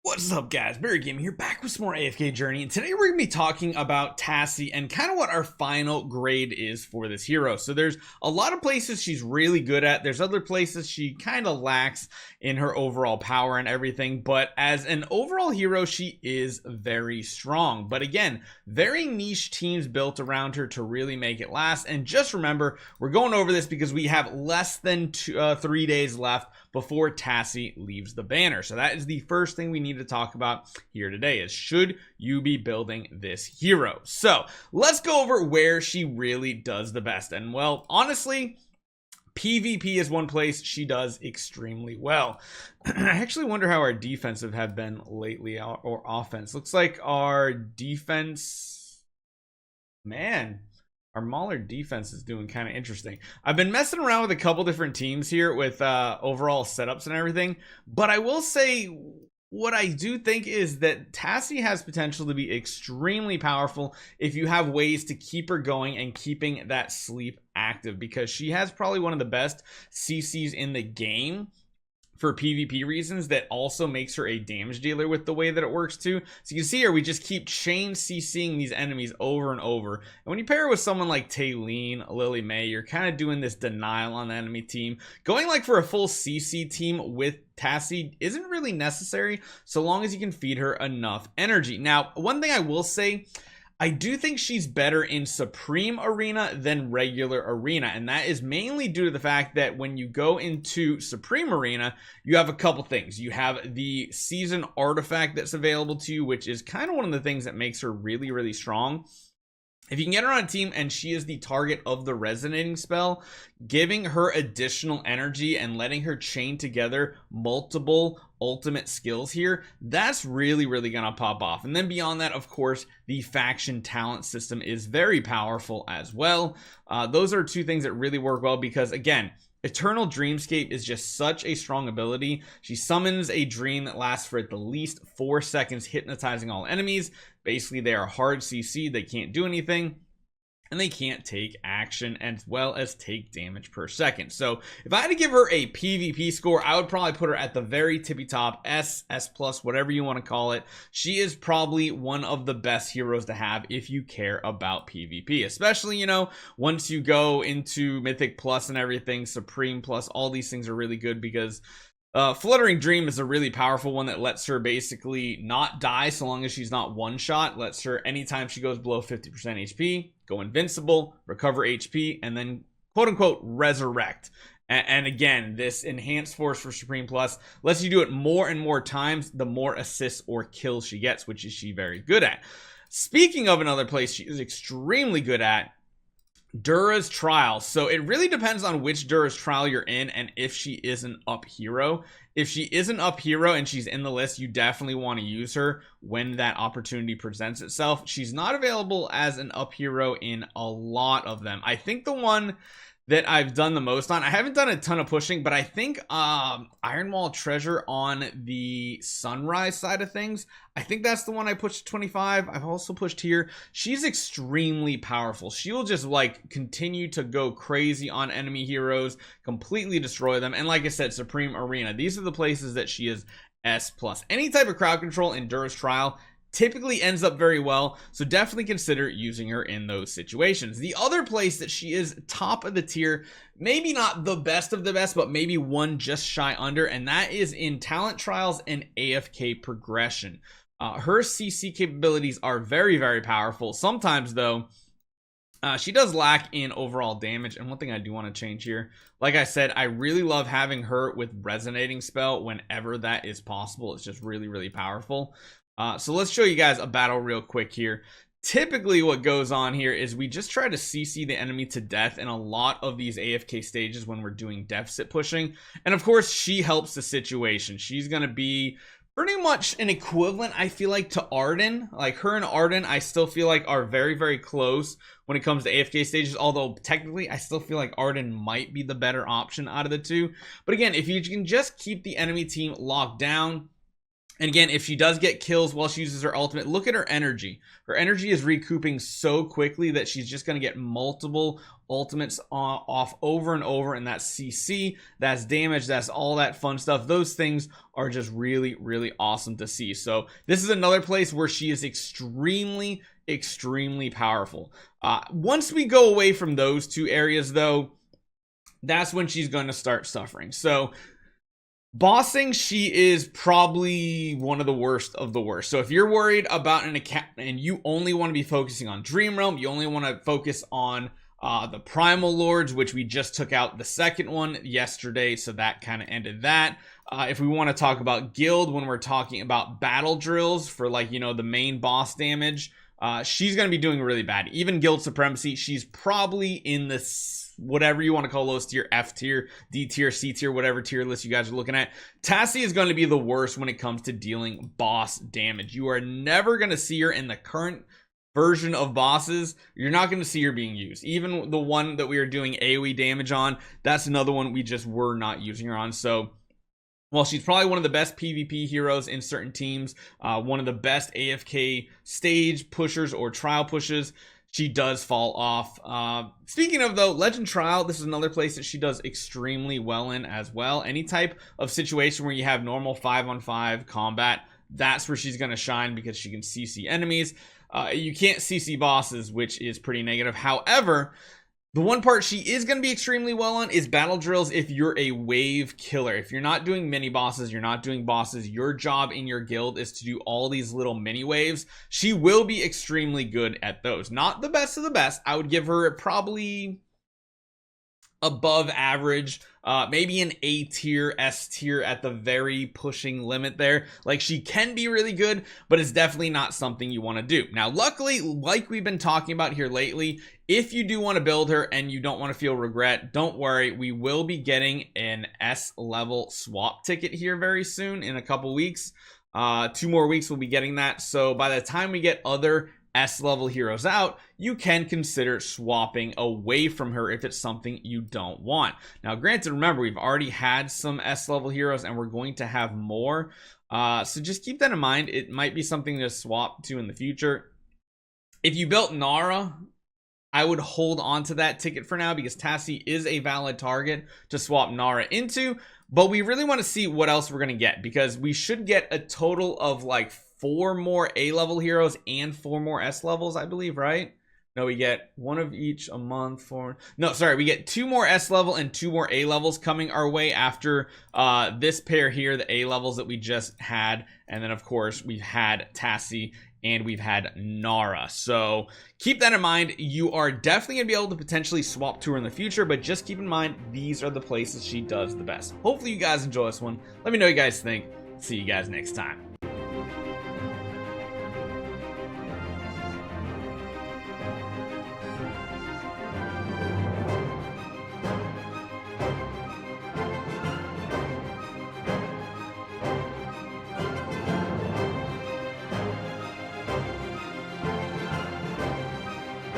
What's up, guys? Barry Gaming here, back with some more AFK Journey, and today we're going to be talking about Tasi and kind of what our final grade is for this hero. So there's a lot of places she's really good at. There's other places she kind of lacks in her overall power and everything, but as an overall hero, she is very strong. But again, very niche teams built around her to really make it last. And just remember, we're going over this because we have less than 3 days left before Tasi leaves the banner. So that is the first thing we need to talk about here today, is should you be building this hero? So let's go over where she really does the best. And well, honestly, PvP is one place she does extremely well. I actually wonder how our defensive have been lately, or offense. Looks like our defense, man, our Mauler defense is doing kind of interesting. I've been messing around with a couple different teams here with overall setups and everything, but I will say what I do think is that Tasi has potential to be extremely powerful if you have ways to keep her going and keeping that sleep active, because she has probably one of the best CCs in the game for PvP reasons, that also makes her a damage dealer with the way that it works too. So you can see here, we just keep chain CCing these enemies over and over. And when you pair her with someone like Taylene, Lily May, you're kind of doing this denial on the enemy team. Going like for a full CC team with Tasi isn't really necessary, so long as you can feed her enough energy. Now, one thing I will say, I do think she's better in Supreme Arena than regular Arena, and that is mainly due to the fact that when you go into Supreme Arena, you have a couple things. You have the Season Artifact that's available to you, which is kind of one of the things that makes her really, really strong. If you can get her on a team and she is the target of the resonating spell, giving her additional energy and letting her chain together multiple ultimate skills here, that's really, really gonna pop off. And then beyond that, of course, the faction talent system is very powerful as well. Those are two things that really work well because, again, Eternal Dreamscape is just such a strong ability. She summons a dream that lasts for at the least 4 seconds, hypnotizing all enemies. Basically, they are hard CC, they can't do anything, and they can't take action as well as take damage per second. So if I had to give her a PvP score, I would probably put her at the very tippy top, S plus, whatever you want to call it. She is probably one of the best heroes to have if you care about PvP, especially, you know, once you go into Mythic Plus and everything, Supreme Plus, all these things are really good because Fluttering Dream is a really powerful one that lets her basically not die so long as she's not one shot. Lets her, anytime she goes below 50% HP, go invincible, recover HP, and then quote unquote resurrect. And again, this enhanced force for Supreme Plus lets you do it more and more times, the more assists or kills she gets, which is she very good at. Speaking of another place she is extremely good at, Dura's Trial. So it really depends on which Dura's Trial you're in and if she is an up hero. If she is an up hero and she's in the list, you definitely want to use her when that opportunity presents itself. She's not available as an up hero in a lot of them. I think the one that I've done the most on, I haven't done a ton of pushing, but I think Ironwall Treasure on the Sunrise side of things, I think that's the one I pushed to 25. I've also pushed here. She's extremely powerful. She will just like continue to go crazy on enemy heroes, completely destroy them. And like I said, Supreme Arena, these are the places that she is S plus. Any type of crowd control in Dura's Trial typically ends up very well, so definitely consider using her in those situations. The other place that she is top of the tier, maybe not the best of the best, but maybe one just shy under, and that is in Talent Trials and AFK Progression. Her CC capabilities are very, very powerful. Sometimes though, she does lack in overall damage. And one thing I do want to change here, like I said, I really love having her with Resonating Spell whenever that is possible. It's just really, really powerful. So let's show you guys a battle real quick here. Typically what goes on here is we just try to CC the enemy to death in a lot of these AFK stages when we're doing deficit pushing. And of course, she helps the situation. She's going to be pretty much an equivalent, I feel like, to Arden. Like her and Arden, I still feel like are very, very close when it comes to AFK stages. Although technically, I still feel like Arden might be the better option out of the two. But again, if you can just keep the enemy team locked down, And again, if she does get kills while she uses her ultimate, look at her energy. Her energy is recouping so quickly that she's just going to get multiple ultimates off over and over. And that's CC, that's damage, that's all that fun stuff. Those things are just really, really awesome to see. So this is another place where she is extremely powerful. Once we go away from those two areas, though, that's when she's going to start suffering. So bossing, she is probably one of the worst of the worst. So if you're worried about an account and you only want to be focusing on Dream Realm, you only want to focus on the Primal Lords, which we just took out the second one yesterday, so that kind of ended that. If we want to talk about guild, when we're talking about battle drills for, like, you know, the main boss damage, she's going to be doing really bad. Even guild supremacy, she's probably in this, whatever you want to call lowest tier, F tier, D tier, C tier, whatever tier list you guys are looking at. Tasi is going to be the worst when it comes to dealing boss damage. You are never going to see her in the current version of bosses. You're not going to see her being used. Even the one that we are doing AoE damage on, that's another one we just were not using her on. So while she's probably one of the best PvP heroes in certain teams, one of the best AFK stage pushers or trial pushes, she does fall off. Speaking of, though, Legend Trial, this is another place that she does extremely well in as well. Any type of situation where you have normal 5-on-5 combat, that's where she's going to shine because she can CC enemies. You can't CC bosses, which is pretty negative. However, the one part she is going to be extremely well on is battle drills if you're a wave killer. If you're not doing mini bosses, you're not doing bosses, your job in your guild is to do all these little mini waves. She will be extremely good at those. Not the best of the best. I would give her probably above average, maybe an A tier, S tier at the very pushing limit there. Like, she can be really good, but it's definitely not something you want to do. Now, luckily, like we've been talking about here lately, if you do want to build her and you don't want to feel regret, don't worry. We will be getting an S level swap ticket here very soon in a couple weeks. 2 more weeks we'll be getting that. So by the time we get other S level heroes out, you can consider swapping away from her if it's something you don't want. Now, granted, remember, we've already had some S level heroes and we're going to have more. So just keep that in mind. It might be something to swap to in the future. If you built Nara, I would hold on to that ticket for now because Tasi is a valid target to swap Nara into. But we really want to see what else we're going to get, because we should get a total of like 4 more A-level heroes and 4 more S levels, I believe, right? No, we get 1 of each a month. We get 2 more S level and 2 more A levels coming our way after this pair here, the A levels that we just had. And then, of course, we've had Tasi and we've had Nara. So keep that in mind. You are definitely going to be able to potentially swap to her in the future, but just keep in mind, these are the places she does the best. Hopefully you guys enjoy this one. Let me know what you guys think. See you guys next time.